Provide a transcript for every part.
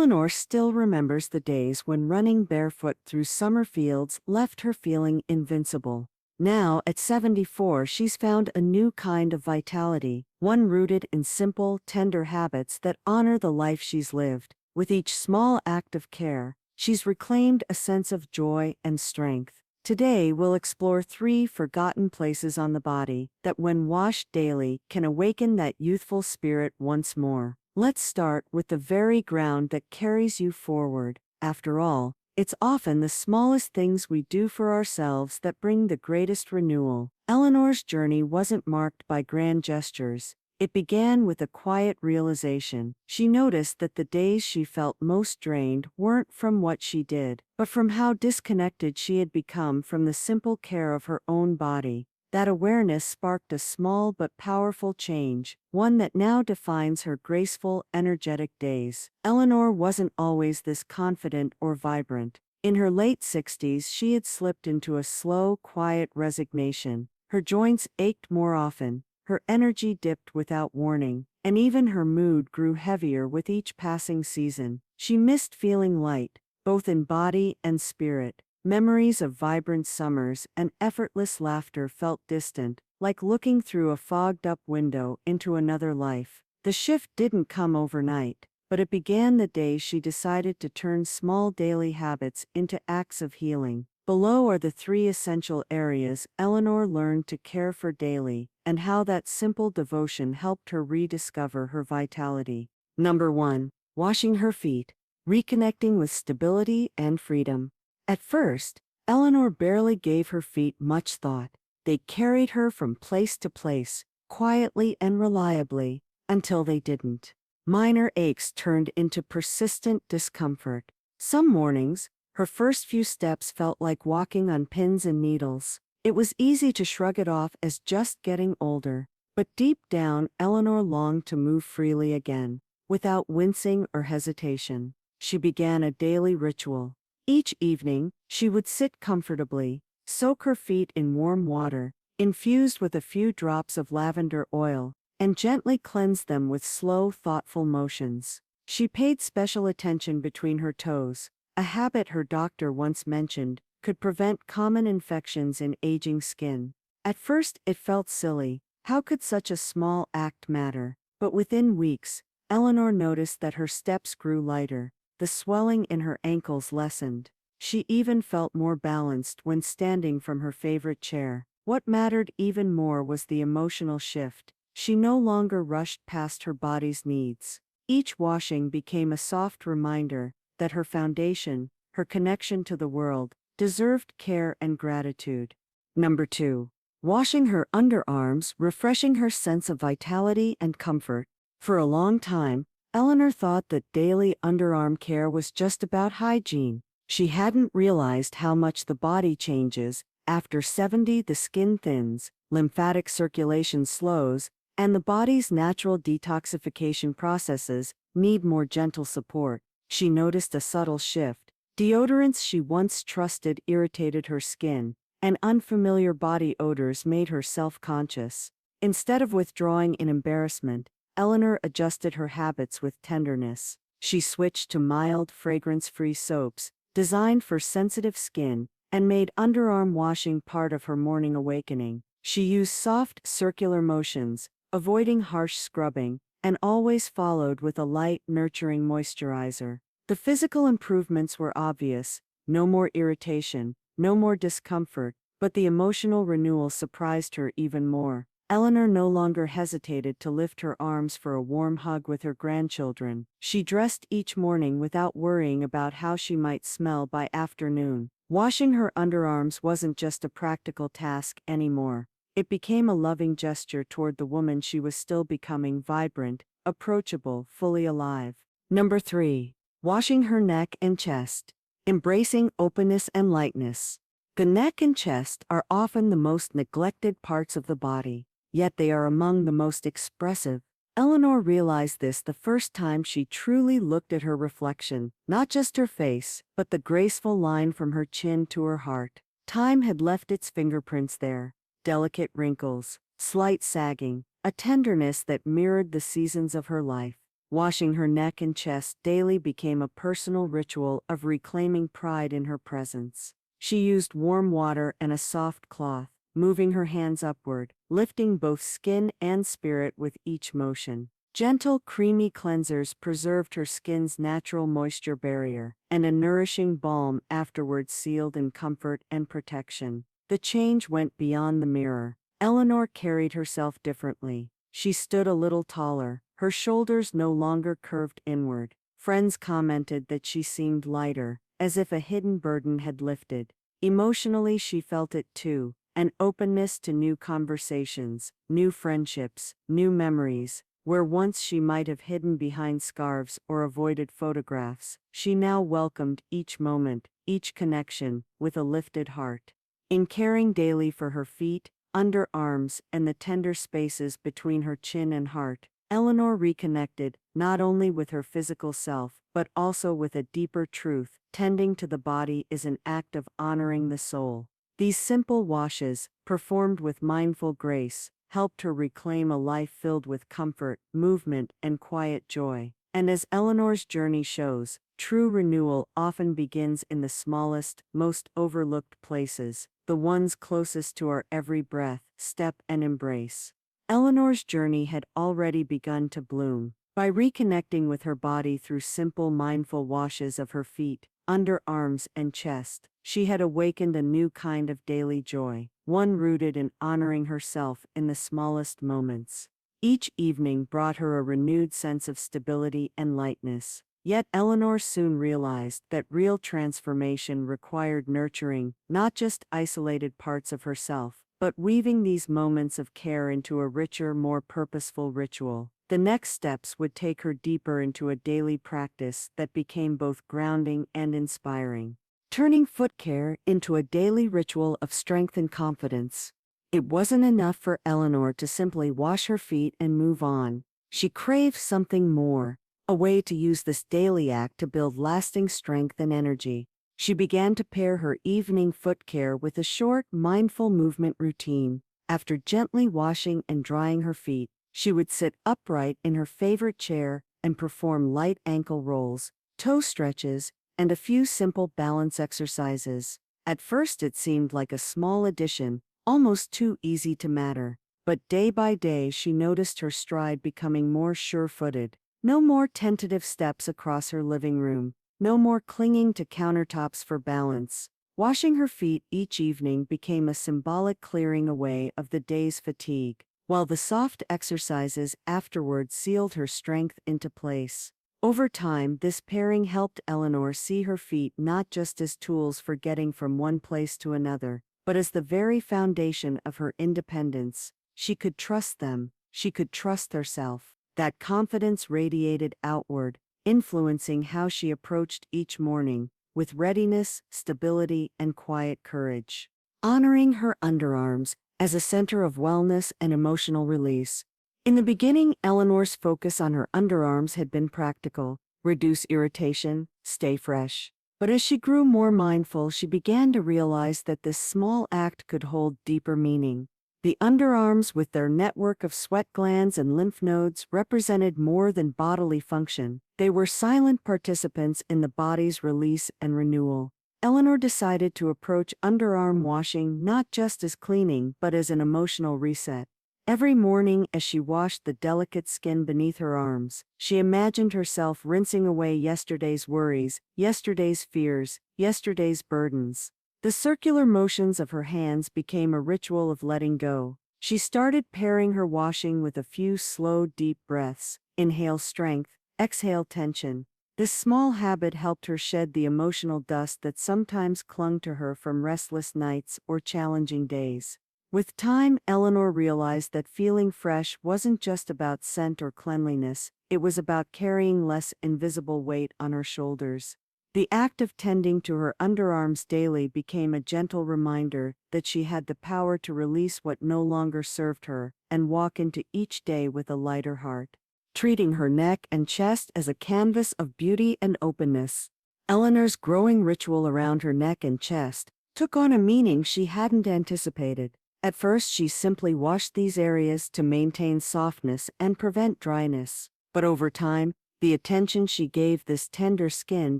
Eleanor still remembers the days when running barefoot through summer fields left her feeling invincible. Now, at 74, she's found a new kind of vitality, one rooted in simple, tender habits that honor the life she's lived. With each small act of care, she's reclaimed a sense of joy and strength. Today, we'll explore 3 forgotten places on the body that, when washed daily, can awaken that youthful spirit once more. Let's start with the very ground that carries you forward. After all, it's often the smallest things we do for ourselves that bring the greatest renewal. Eleanor's journey wasn't marked by grand gestures. It began with a quiet realization. She noticed that the days she felt most drained weren't from what she did, but from how disconnected she had become from the simple care of her own body. That awareness sparked a small but powerful change, one that now defines her graceful, energetic days. Eleanor wasn't always this confident or vibrant. In her late 60s, she had slipped into a slow, quiet resignation. Her joints ached more often, her energy dipped without warning, and even her mood grew heavier with each passing season. She missed feeling light, both in body and spirit. Memories of vibrant summers and effortless laughter felt distant, like looking through a fogged-up window into another life. The shift didn't come overnight, but it began the day she decided to turn small daily habits into acts of healing. Below are the 3 essential areas Eleanor learned to care for daily, and how that simple devotion helped her rediscover her vitality. Number 1. Washing her feet. Reconnecting with stability and freedom. At first, Eleanor barely gave her feet much thought. They carried her from place to place, quietly and reliably, until they didn't. Minor aches turned into persistent discomfort. Some mornings, her first few steps felt like walking on pins and needles. It was easy to shrug it off as just getting older, but deep down, Eleanor longed to move freely again, without wincing or hesitation. She began a daily ritual. Each evening, she would sit comfortably, soak her feet in warm water, infused with a few drops of lavender oil, and gently cleanse them with slow, thoughtful motions. She paid special attention between her toes, a habit her doctor once mentioned could prevent common infections in aging skin. At first, it felt silly. How could such a small act matter? But within weeks, Eleanor noticed that her steps grew lighter. The swelling in her ankles lessened. She even felt more balanced when standing from her favorite chair. What mattered even more was the emotional shift. She no longer rushed past her body's needs. Each washing became a soft reminder that her foundation, her connection to the world, deserved care and gratitude. Number 2. Washing her underarms, refreshing her sense of vitality and comfort. For a long time, Eleanor thought that daily underarm care was just about hygiene. She hadn't realized how much the body changes. After 70, the skin thins, lymphatic circulation slows, and the body's natural detoxification processes need more gentle support. She noticed a subtle shift. Deodorants she once trusted irritated her skin, and unfamiliar body odors made her self-conscious. Instead of withdrawing in embarrassment, Eleanor adjusted her habits with tenderness. She switched to mild, fragrance-free soaps, designed for sensitive skin, and made underarm washing part of her morning awakening. She used soft, circular motions, avoiding harsh scrubbing, and always followed with a light, nurturing moisturizer. The physical improvements were obvious: no more irritation, no more discomfort, but the emotional renewal surprised her even more. Eleanor no longer hesitated to lift her arms for a warm hug with her grandchildren. She dressed each morning without worrying about how she might smell by afternoon. Washing her underarms wasn't just a practical task anymore. It became a loving gesture toward the woman she was still becoming: vibrant, approachable, fully alive. Number 3. Washing her neck and chest. Embracing openness and lightness. The neck and chest are often the most neglected parts of the body, yet they are among the most expressive. Eleanor realized this the first time she truly looked at her reflection, not just her face, but the graceful line from her chin to her heart. Time had left its fingerprints there: delicate wrinkles, slight sagging, a tenderness that mirrored the seasons of her life. Washing her neck and chest daily became a personal ritual of reclaiming pride in her presence. She used warm water and a soft cloth, moving her hands upward, lifting both skin and spirit with each motion. Gentle, creamy cleansers preserved her skin's natural moisture barrier, and a nourishing balm afterwards sealed in comfort and protection. The change went beyond the mirror. Eleanor carried herself differently. She stood a little taller, her shoulders no longer curved inward. Friends commented that she seemed lighter, as if a hidden burden had lifted. Emotionally, she felt it too, an openness to new conversations, new friendships, new memories. Where once she might have hidden behind scarves or avoided photographs, she now welcomed each moment, each connection, with a lifted heart. In caring daily for her feet, underarms, and the tender spaces between her chin and heart, Eleanor reconnected, not only with her physical self, but also with a deeper truth: tending to the body is an act of honoring the soul. These simple washes, performed with mindful grace, helped her reclaim a life filled with comfort, movement, and quiet joy. And as Eleanor's journey shows, true renewal often begins in the smallest, most overlooked places, the ones closest to our every breath, step, and embrace. Eleanor's journey had already begun to bloom. By reconnecting with her body through simple mindful washes of her feet, underarms, and chest, she had awakened a new kind of daily joy, one rooted in honoring herself in the smallest moments. Each evening brought her a renewed sense of stability and lightness. Yet Eleanor soon realized that real transformation required nurturing not just isolated parts of herself, but weaving these moments of care into a richer, more purposeful ritual. The next steps would take her deeper into a daily practice that became both grounding and inspiring, turning foot care into a daily ritual of strength and confidence. It wasn't enough for Eleanor to simply wash her feet and move on. She craved something more, a way to use this daily act to build lasting strength and energy. She began to pair her evening foot care with a short, mindful movement routine. After gently washing and drying her feet, she would sit upright in her favorite chair and perform light ankle rolls, toe stretches, and a few simple balance exercises. At first it seemed like a small addition, almost too easy to matter. But day by day she noticed her stride becoming more sure-footed. No more tentative steps across her living room, no more clinging to countertops for balance. Washing her feet each evening became a symbolic clearing away of the day's fatigue, while the soft exercises afterward sealed her strength into place. Over time, this pairing helped Eleanor see her feet not just as tools for getting from one place to another, but as the very foundation of her independence. She could trust them, she could trust herself. That confidence radiated outward, influencing how she approached each morning, with readiness, stability, and quiet courage. Honoring her underarms as a center of wellness and emotional release. In the beginning, Eleanor's focus on her underarms had been practical: reduce irritation, stay fresh. But as she grew more mindful, she began to realize that this small act could hold deeper meaning. The underarms, with their network of sweat glands and lymph nodes, represented more than bodily function. They were silent participants in the body's release and renewal. Eleanor decided to approach underarm washing not just as cleaning but as an emotional reset. Every morning as she washed the delicate skin beneath her arms, she imagined herself rinsing away yesterday's worries, yesterday's fears, yesterday's burdens. The circular motions of her hands became a ritual of letting go. She started pairing her washing with a few slow, deep breaths. Inhale strength, exhale tension. This small habit helped her shed the emotional dust that sometimes clung to her from restless nights or challenging days. With time, Eleanor realized that feeling fresh wasn't just about scent or cleanliness, it was about carrying less invisible weight on her shoulders. The act of tending to her underarms daily became a gentle reminder that she had the power to release what no longer served her and walk into each day with a lighter heart. Treating her neck and chest as a canvas of beauty and openness. Eleanor's growing ritual around her neck and chest took on a meaning she hadn't anticipated. At first, she simply washed these areas to maintain softness and prevent dryness. But over time, The attention she gave this tender skin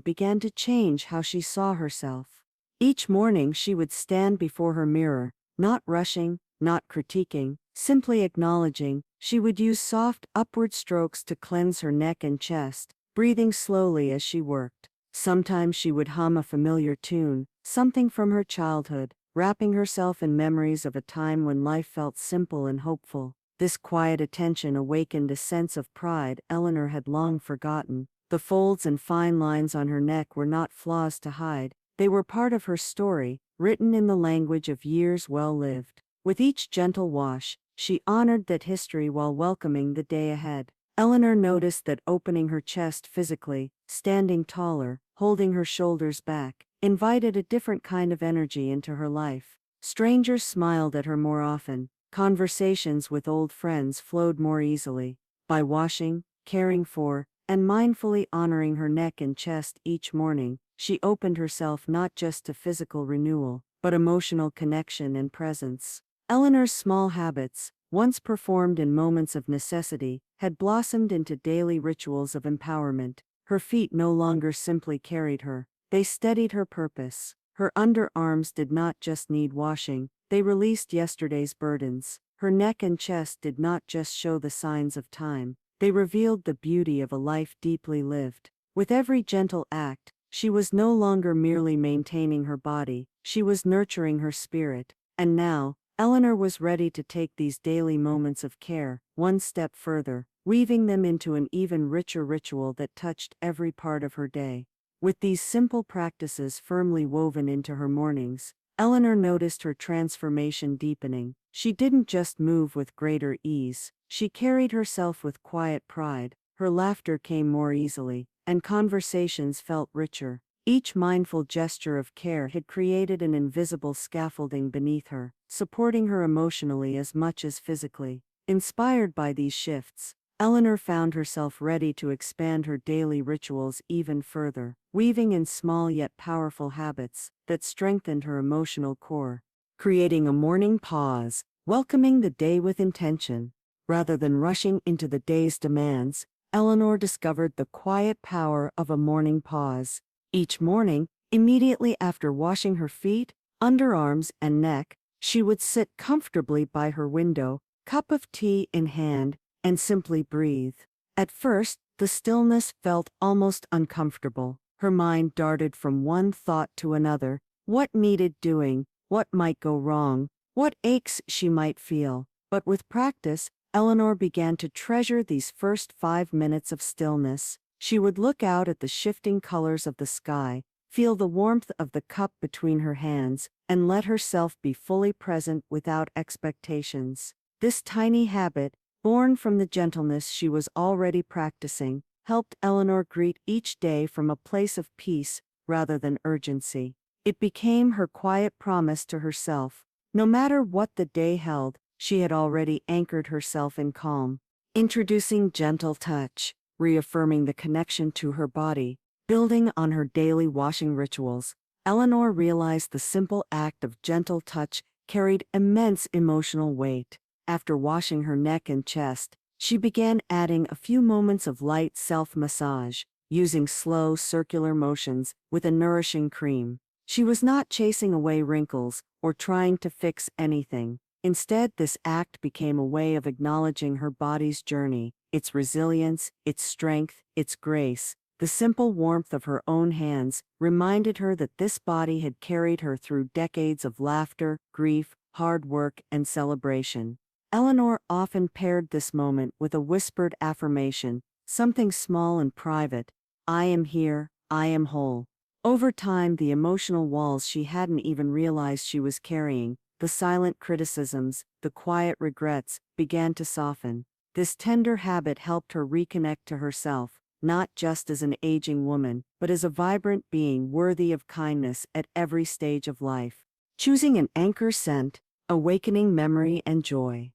began to change how she saw herself. Each morning she would stand before her mirror, not rushing, not critiquing, simply acknowledging. She would use soft, upward strokes to cleanse her neck and chest, breathing slowly as she worked. Sometimes she would hum a familiar tune, something from her childhood, wrapping herself in memories of a time when life felt simple and hopeful. This quiet attention awakened a sense of pride Eleanor had long forgotten. The folds and fine lines on her neck were not flaws to hide, they were part of her story, written in the language of years well lived. With each gentle wash, she honored that history while welcoming the day ahead. Eleanor noticed that opening her chest physically, standing taller, holding her shoulders back, invited a different kind of energy into her life. Strangers smiled at her more often, conversations with old friends flowed more easily. By washing, caring for, and mindfully honoring her neck and chest each morning, she opened herself not just to physical renewal, but emotional connection and presence. Eleanor's small habits, once performed in moments of necessity, had blossomed into daily rituals of empowerment. Her feet no longer simply carried her, they steadied her purpose. Her underarms did not just need washing, they released yesterday's burdens. Her neck and chest did not just show the signs of time, they revealed the beauty of a life deeply lived. With every gentle act, she was no longer merely maintaining her body, she was nurturing her spirit. And now, Eleanor was ready to take these daily moments of care one step further, weaving them into an even richer ritual that touched every part of her day. With these simple practices firmly woven into her mornings, Eleanor noticed her transformation deepening. She didn't just move with greater ease, she carried herself with quiet pride. Her laughter came more easily, and conversations felt richer. Each mindful gesture of care had created an invisible scaffolding beneath her, supporting her emotionally as much as physically. Inspired by these shifts, Eleanor found herself ready to expand her daily rituals even further, weaving in small yet powerful habits that strengthened her emotional core, creating a morning pause, welcoming the day with intention. Rather than rushing into the day's demands, Eleanor discovered the quiet power of a morning pause. Each morning, immediately after washing her feet, underarms, and neck, she would sit comfortably by her window, cup of tea in hand, and simply breathe. At first, the stillness felt almost uncomfortable. Her mind darted from one thought to another: what needed doing, what might go wrong, what aches she might feel. But with practice, Eleanor began to treasure these first 5 minutes of stillness. She would look out at the shifting colors of the sky, feel the warmth of the cup between her hands, and let herself be fully present without expectations. This tiny habit, born from the gentleness she was already practicing, helped Eleanor greet each day from a place of peace rather than urgency. It became her quiet promise to herself: no matter what the day held, she had already anchored herself in calm. Introducing gentle touch, reaffirming the connection to her body, building on her daily washing rituals, Eleanor realized the simple act of gentle touch carried immense emotional weight. After washing her neck and chest, she began adding a few moments of light self-massage, using slow circular motions with a nourishing cream. She was not chasing away wrinkles or trying to fix anything. Instead, this act became a way of acknowledging her body's journey, its resilience, its strength, its grace. The simple warmth of her own hands reminded her that this body had carried her through decades of laughter, grief, hard work, and celebration. Eleanor often paired this moment with a whispered affirmation, something small and private: I am here, I am whole. Over time, the emotional walls she hadn't even realized she was carrying, the silent criticisms, the quiet regrets, began to soften. This tender habit helped her reconnect to herself, not just as an aging woman, but as a vibrant being worthy of kindness at every stage of life. Choosing an anchor scent, awakening memory and joy.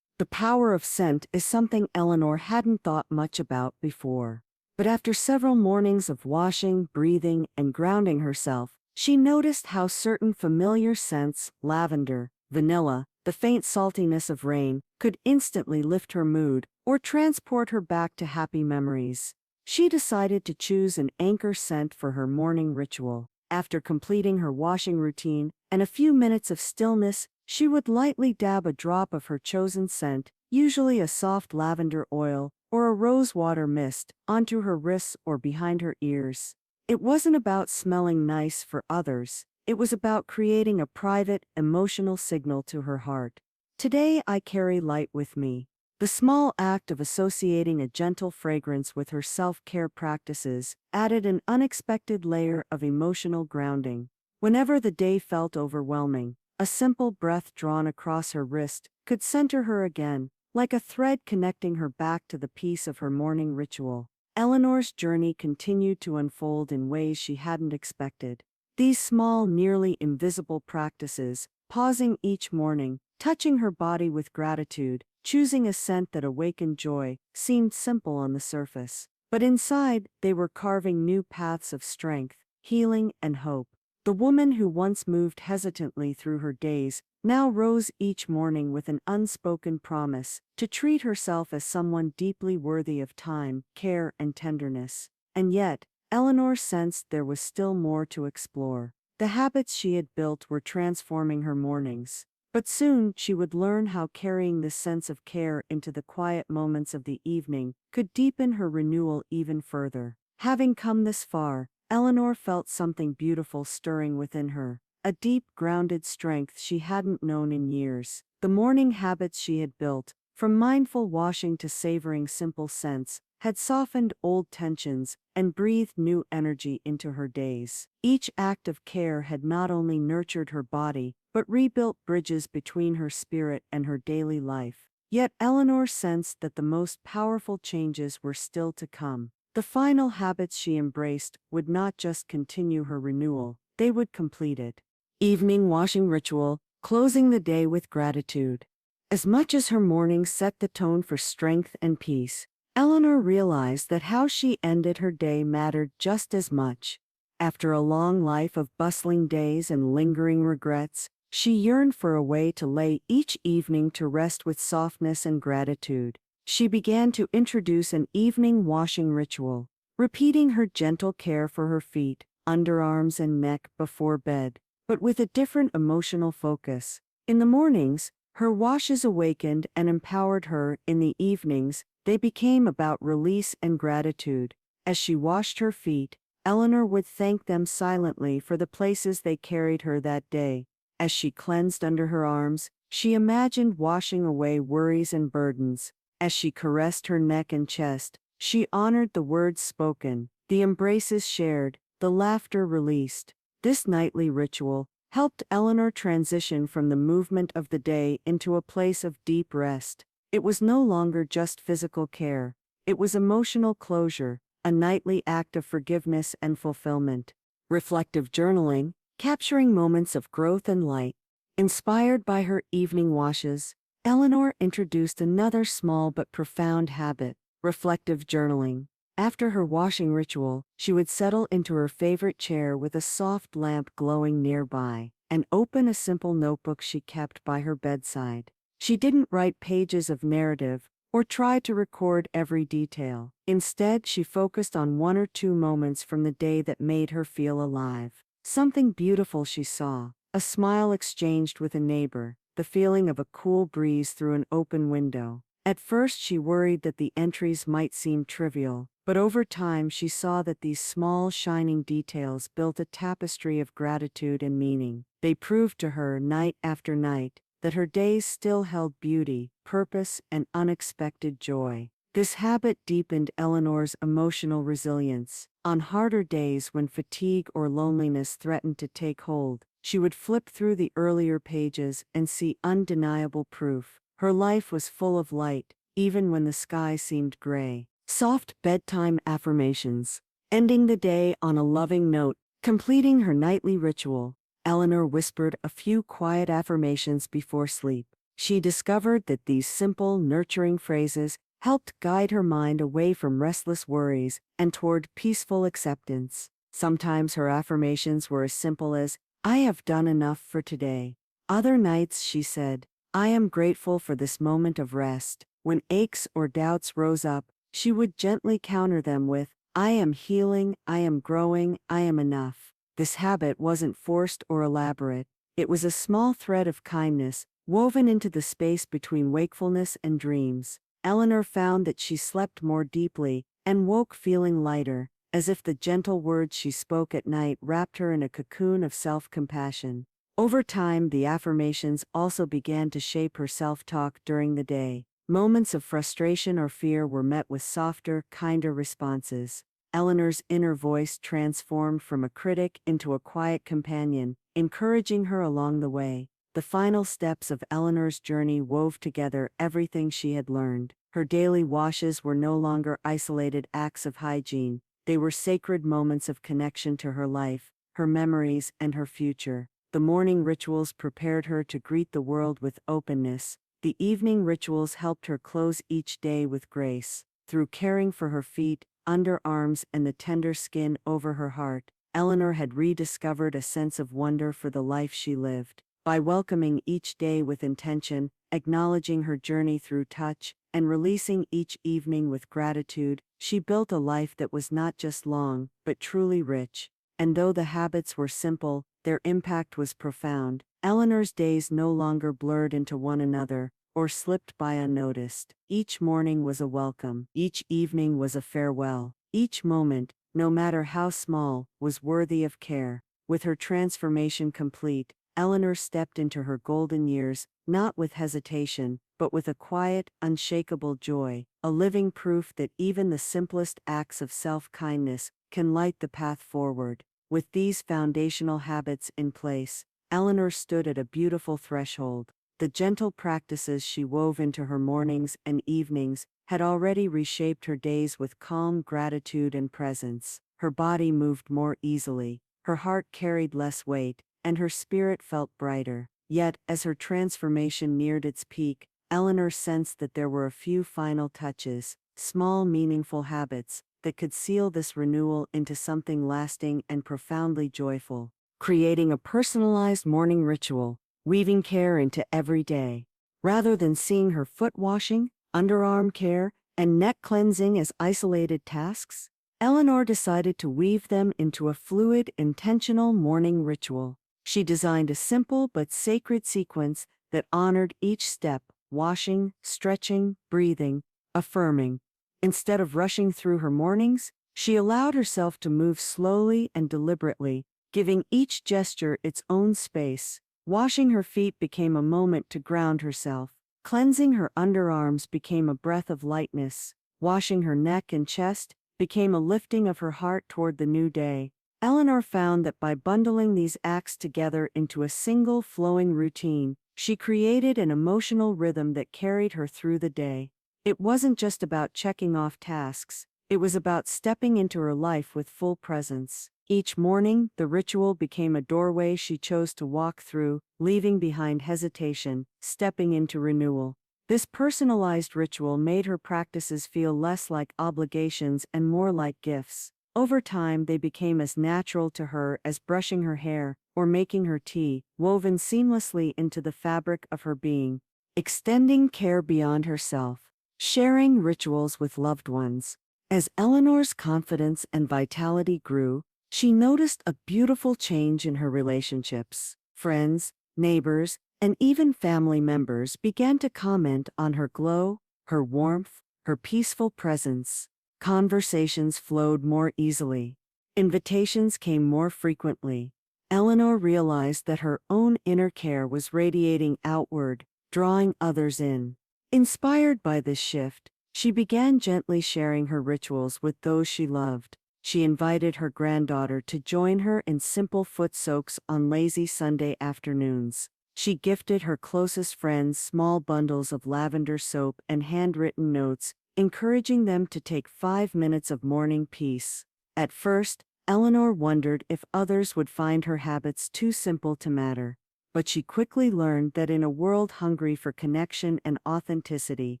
The power of scent is something Eleanor hadn't thought much about before. But after several mornings of washing, breathing, and grounding herself, she noticed how certain familiar scents, lavender, vanilla, the faint saltiness of rain, could instantly lift her mood or transport her back to happy memories. She decided to choose an anchor scent for her morning ritual. After completing her washing routine and a few minutes of stillness, she would lightly dab a drop of her chosen scent, usually a soft lavender oil or a rosewater mist, onto her wrists or behind her ears. It wasn't about smelling nice for others. It was about creating a private, emotional signal to her heart. Today I carry light with me. The small act of associating a gentle fragrance with her self-care practices added an unexpected layer of emotional grounding. Whenever the day felt overwhelming, a simple breath drawn across her wrist could center her again, like a thread connecting her back to the peace of her morning ritual. Eleanor's journey continued to unfold in ways she hadn't expected. These small, nearly invisible practices, pausing each morning, touching her body with gratitude, choosing a scent that awakened joy, seemed simple on the surface. But inside, they were carving new paths of strength, healing, and hope. The woman who once moved hesitantly through her days now rose each morning with an unspoken promise to treat herself as someone deeply worthy of time, care, and tenderness. And yet, Eleanor sensed there was still more to explore. The habits she had built were transforming her mornings. But soon she would learn how carrying this sense of care into the quiet moments of the evening could deepen her renewal even further. Having come this far, Eleanor felt something beautiful stirring within her, a deep, grounded strength she hadn't known in years. The morning habits she had built, from mindful washing to savoring simple scents, had softened old tensions and breathed new energy into her days. Each act of care had not only nurtured her body, but rebuilt bridges between her spirit and her daily life. Yet Eleanor sensed that the most powerful changes were still to come. The final habits she embraced would not just continue her renewal, they would complete it. Evening washing ritual, closing the day with gratitude. As much as her mornings set the tone for strength and peace, Eleanor realized that how she ended her day mattered just as much. After a long life of bustling days and lingering regrets, she yearned for a way to lay each evening to rest with softness and gratitude. She began to introduce an evening washing ritual, repeating her gentle care for her feet, underarms, and neck before bed, but with a different emotional focus. In the mornings, her washes awakened and empowered her. In the evenings, they became about release and gratitude. As she washed her feet, Eleanor would thank them silently for the places they carried her that day. As she cleansed under her arms, she imagined washing away worries and burdens. As she caressed her neck and chest, she honored the words spoken, the embraces shared, the laughter released. This nightly ritual helped Eleanor transition from the movement of the day into a place of deep rest. It was no longer just physical care, it was emotional closure, a nightly act of forgiveness and fulfillment. Reflective journaling, capturing moments of growth and light. Inspired by her evening washes, Eleanor introduced another small but profound habit, reflective journaling. After her washing ritual, she would settle into her favorite chair with a soft lamp glowing nearby, and open a simple notebook she kept by her bedside. She didn't write pages of narrative, or try to record every detail. Instead, she focused on one or two moments from the day that made her feel alive. Something beautiful she saw, a smile exchanged with a neighbor, the feeling of a cool breeze through an open window. At first she worried that the entries might seem trivial, but over time she saw that these small shining details built a tapestry of gratitude and meaning. They proved to her night after night that her days still held beauty, purpose, and unexpected joy. This habit deepened Eleanor's emotional resilience. On harder days when fatigue or loneliness threatened to take hold, she would flip through the earlier pages and see undeniable proof. Her life was full of light, even when the sky seemed gray. Soft bedtime affirmations. Ending the day on a loving note, completing her nightly ritual, Eleanor whispered a few quiet affirmations before sleep. She discovered that these simple, nurturing phrases helped guide her mind away from restless worries and toward peaceful acceptance. Sometimes her affirmations were as simple as, "I have done enough for today." Other nights she said, "I am grateful for this moment of rest." When aches or doubts rose up, she would gently counter them with, I am healing, I am growing, I am enough. This habit wasn't forced or elaborate. It was a small thread of kindness, woven into the space between wakefulness and dreams. Eleanor found that she slept more deeply, and woke feeling lighter, as if the gentle words she spoke at night wrapped her in a cocoon of self-compassion. Over time, the affirmations also began to shape her self-talk during the day. Moments of frustration or fear were met with softer, kinder responses. Eleanor's inner voice transformed from a critic into a quiet companion, encouraging her along the way. The final steps of Eleanor's journey wove together everything she had learned. Her daily washes were no longer isolated acts of hygiene, they were sacred moments of connection to her life, her memories, and her future. The morning rituals prepared her to greet the world with openness. The evening rituals helped her close each day with grace. Through caring for her feet, underarms, and the tender skin over her heart, Eleanor had rediscovered a sense of wonder for the life she lived. By welcoming each day with intention, acknowledging her journey through touch, and releasing each evening with gratitude, she built a life that was not just long, but truly rich. And though the habits were simple, their impact was profound. Eleanor's days no longer blurred into one another, or slipped by unnoticed. Each morning was a welcome, each evening was a farewell, each moment, no matter how small, was worthy of care. With her transformation complete, Eleanor stepped into her golden years, not with hesitation, but with a quiet, unshakable joy, a living proof that even the simplest acts of self-kindness can light the path forward. With these foundational habits in place, Eleanor stood at a beautiful threshold. The gentle practices she wove into her mornings and evenings had already reshaped her days with calm gratitude and presence. Her body moved more easily, her heart carried less weight, and her spirit felt brighter. Yet, as her transformation neared its peak, Eleanor sensed that there were a few final touches, small meaningful habits, that could seal this renewal into something lasting and profoundly joyful. Creating a personalized morning ritual, weaving care into every day. Rather than seeing her foot washing, underarm care, and neck cleansing as isolated tasks, Eleanor decided to weave them into a fluid, intentional morning ritual. She designed a simple but sacred sequence that honored each step: washing, stretching, breathing, affirming. Instead of rushing through her mornings, she allowed herself to move slowly and deliberately, giving each gesture its own space. Washing her feet became a moment to ground herself. Cleansing her underarms became a breath of lightness. Washing her neck and chest became a lifting of her heart toward the new day. Eleanor found that by bundling these acts together into a single flowing routine, she created an emotional rhythm that carried her through the day. It wasn't just about checking off tasks, it was about stepping into her life with full presence. Each morning, the ritual became a doorway she chose to walk through, leaving behind hesitation, stepping into renewal. This personalized ritual made her practices feel less like obligations and more like gifts. Over time, they became as natural to her as brushing her hair or making her tea, woven seamlessly into the fabric of her being. Extending care beyond herself. Sharing rituals with loved ones. As Eleanor's confidence and vitality grew, she noticed a beautiful change in her relationships. Friends, neighbors, and even family members began to comment on her glow, her warmth, her peaceful presence. Conversations flowed more easily. Invitations came more frequently. Eleanor realized that her own inner care was radiating outward, drawing others in. Inspired by this shift, she began gently sharing her rituals with those she loved. She invited her granddaughter to join her in simple foot soaks on lazy Sunday afternoons. She gifted her closest friends small bundles of lavender soap and handwritten notes, encouraging them to take 5 minutes of morning peace. At first, Eleanor wondered if others would find her habits too simple to matter. But she quickly learned that in a world hungry for connection and authenticity,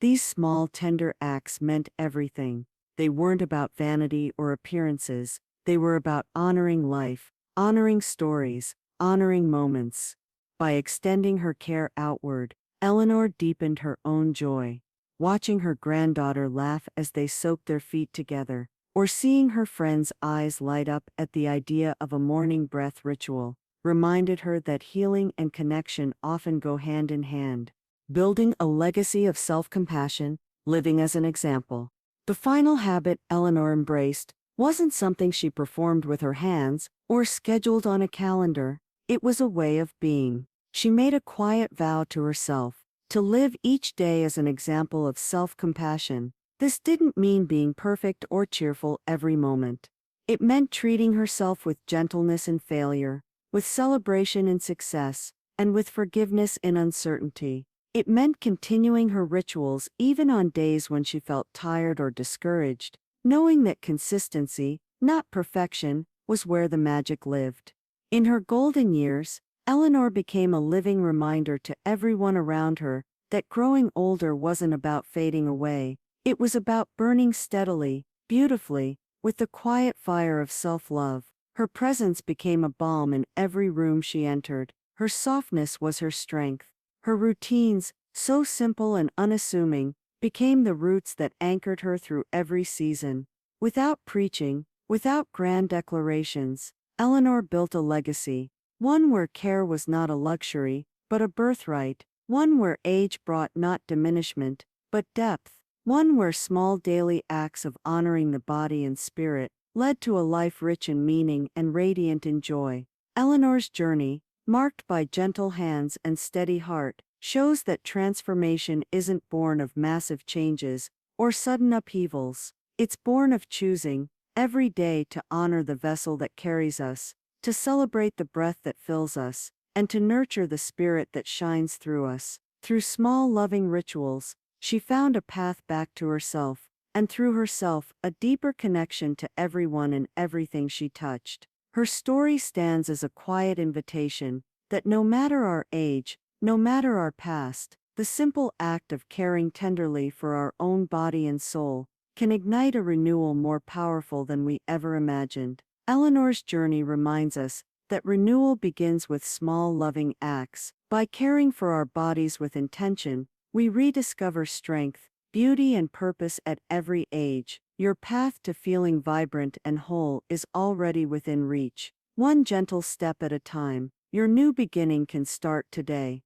these small, tender acts meant everything. They weren't about vanity or appearances, they were about honoring life, honoring stories, honoring moments. By extending her care outward, Eleanor deepened her own joy. Watching her granddaughter laugh as they soaked their feet together, or seeing her friend's eyes light up at the idea of a morning breath ritual, reminded her that healing and connection often go hand in hand. Building a legacy of self-compassion, living as an example. The final habit Eleanor embraced wasn't something she performed with her hands or scheduled on a calendar. It was a way of being. She made a quiet vow to herself to live each day as an example of self-compassion. This didn't mean being perfect or cheerful every moment. It meant treating herself with gentleness in failure, with celebration in success, and with forgiveness in uncertainty. It meant continuing her rituals even on days when she felt tired or discouraged, knowing that consistency, not perfection, was where the magic lived. In her golden years, Eleanor became a living reminder to everyone around her that growing older wasn't about fading away. It was about burning steadily, beautifully, with the quiet fire of self-love. Her presence became a balm in every room she entered. Her softness was her strength. Her routines, so simple and unassuming, became the roots that anchored her through every season. Without preaching, without grand declarations, Eleanor built a legacy, one where care was not a luxury, but a birthright, one where age brought not diminishment, but depth, one where small daily acts of honoring the body and spirit led to a life rich in meaning and radiant in joy. Eleanor's journey, marked by gentle hands and steady heart, shows that transformation isn't born of massive changes or sudden upheavals. It's born of choosing, every day, to honor the vessel that carries us, to celebrate the breath that fills us, and to nurture the spirit that shines through us. Through small loving rituals, she found a path back to herself, and through herself, a deeper connection to everyone and everything she touched. Her story stands as a quiet invitation that no matter our age, no matter our past, the simple act of caring tenderly for our own body and soul can ignite a renewal more powerful than we ever imagined. Eleanor's journey reminds us that renewal begins with small loving acts. By caring for our bodies with intention, we rediscover strength, beauty, and purpose at every age. Your path to feeling vibrant and whole is already within reach. One gentle step at a time, your new beginning can start today.